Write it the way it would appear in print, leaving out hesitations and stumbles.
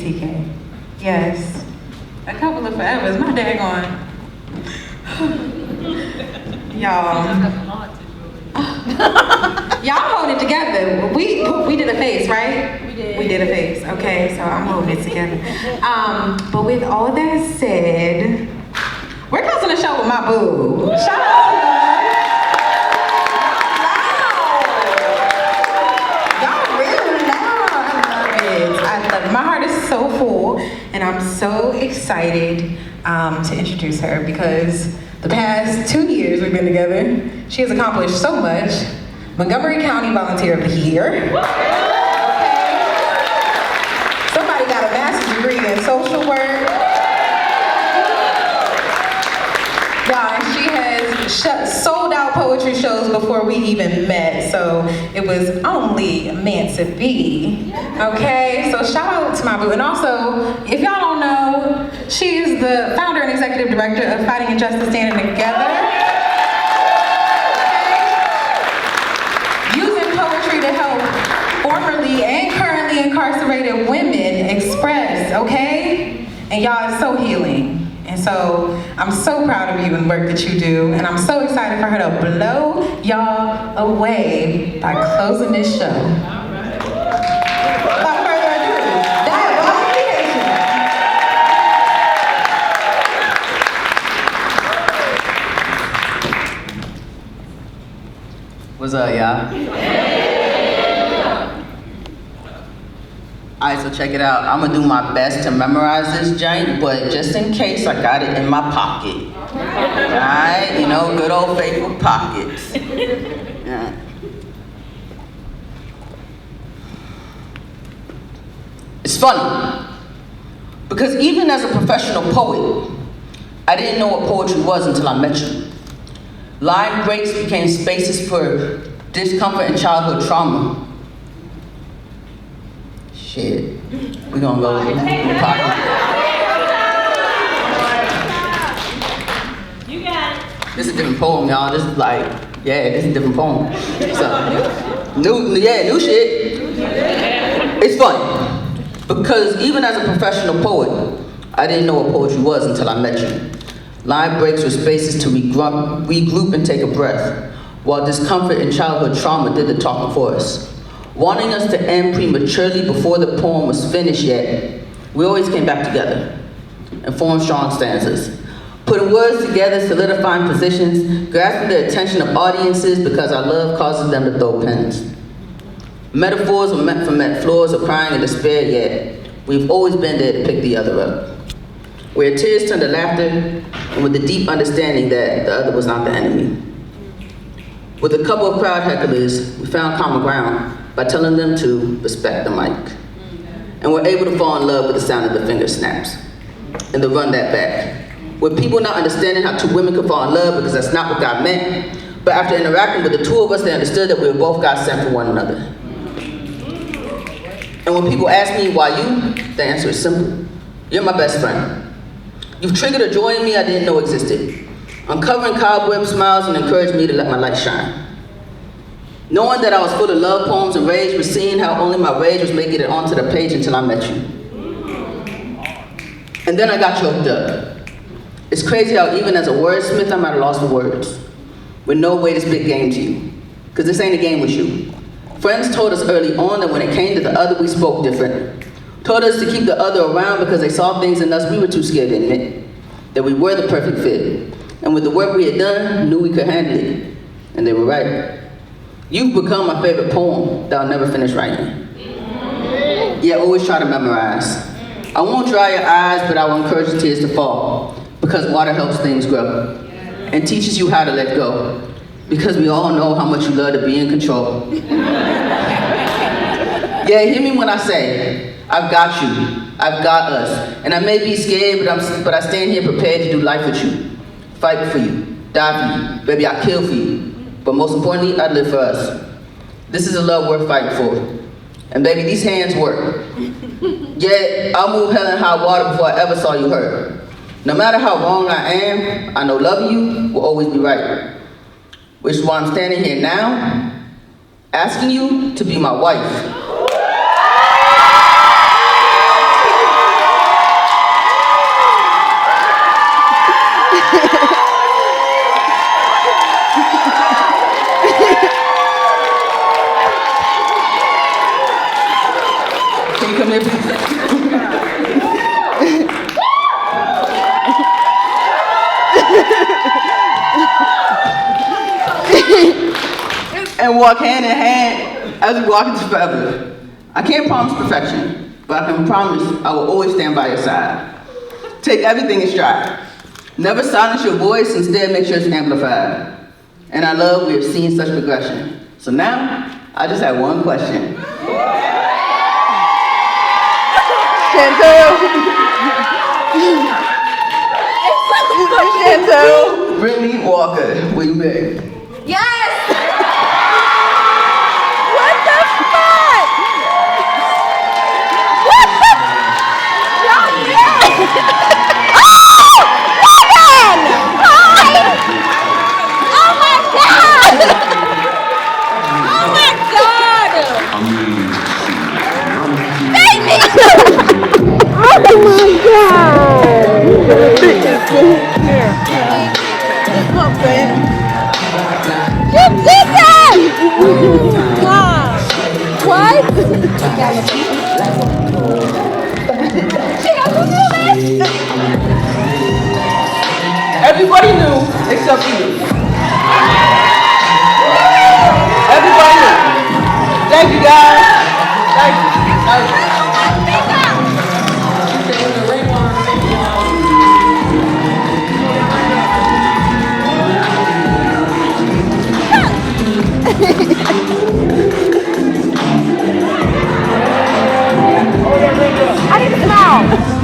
TK. Yes. A couple of forevers. My daggone. Y'all. Y'all hold it together. We did a face, right? We did a face. Okay, so I'm holding it together. But with all that said, we're closing the show with my boo. Shout out to y'all really loud. I love it. My heart is so full, and I'm so excited to introduce her because the past 2 years we've been together, she has accomplished so much. Montgomery County Volunteer of the Year. Okay. Somebody got a master's degree in social work. Yeah, and she has sold out poetry shows before we even met, so it was only meant to be. Okay, so shout out to my boo. And also, if y'all don't know, she is the founder and executive director of Fighting Injustice Standing Together. To help formerly and currently incarcerated women express, okay? And y'all, it's so healing. And so I'm so proud of you and the work that you do. And I'm so excited for her to blow y'all away by closing this show. Without further ado, What's up, y'all? Alright, so check it out. I'm gonna do my best to memorize this joint, but just in case, I got it in my pocket. Alright, you know, good old faithful pockets. Yeah. It's funny, because even as a professional poet, I didn't know what poetry was until I met you. Line breaks became spaces for discomfort and childhood trauma. Shit, we're gonna go in the pocket. You got it. This is a different poem, y'all. This is like, yeah, this is a different poem. So, new shit. It's funny, because even as a professional poet, I didn't know what poetry was until I met you. Line breaks were spaces to regroup and take a breath, while discomfort and childhood trauma did the talking for us. Wanting us to end prematurely before the poem was finished yet, we always came back together and formed strong stanzas. Putting words together, solidifying positions, grasping the attention of audiences because our love causes them to throw pens. Metaphors were meant for met floors of crying and despair, yet we've always been there to pick the other up. Where tears turned to laughter, and with the deep understanding that the other was not the enemy. With a couple of crowd hecklers, we found common ground by telling them to respect the mic. And we're able to fall in love with the sound of the finger snaps and the run that back. With people not understanding how two women could fall in love because that's not what God meant, but after interacting with the two of us, they understood that we were both God sent for one another. And when people ask me why you, the answer is simple. You're my best friend. You've triggered a joy in me I didn't know existed, uncovering cobweb smiles and encouraged me to let my light shine. Knowing that I was full of love poems and rage, but seeing how only my rage was making it onto the page until I met you. And then I got choked up. It's crazy how even as a wordsmith, I'm at a loss for words, with no way to spit game to you, because this ain't a game with you. Friends told us early on that when it came to the other, we spoke different. Told us to keep the other around because they saw things in us we were too scared to admit, that we were the perfect fit. And with the work we had done, knew we could handle it. And they were right. You've become my favorite poem that I'll never finish writing. Yeah, always try to memorize. I won't dry your eyes, but I will encourage the tears to fall, because water helps things grow and teaches you how to let go, because we all know how much you love to be in control. Yeah, hear me when I say, I've got you, I've got us, and I may be scared, but I stand here prepared to do life with you, fight for you, die for you, baby, I'll kill for you. But most importantly, I live for us. This is a love worth fighting for. And baby, these hands work. Yeah, I'll move hell and high water before I ever saw you hurt. No matter how wrong I am, I know loving you will always be right. Which is why I'm standing here now, asking you to be my wife. come here. And walk hand in hand as we walk into forever. I can't promise perfection, but I can promise I will always stand by your side. Take everything in stride. Never silence your voice, instead make sure it's amplified. And I love we have seen such progression. So now, I just have one question. Chantel, Brittany Walker, will you marry? Yes! What the fuck? What the? Oh! Megan! Hi! Oh my god! Oh my god! Baby! Oh my god! You did that! Wow. What? Everybody knew except you. Everybody knew. Thank you guys. Thank you. I need to smile.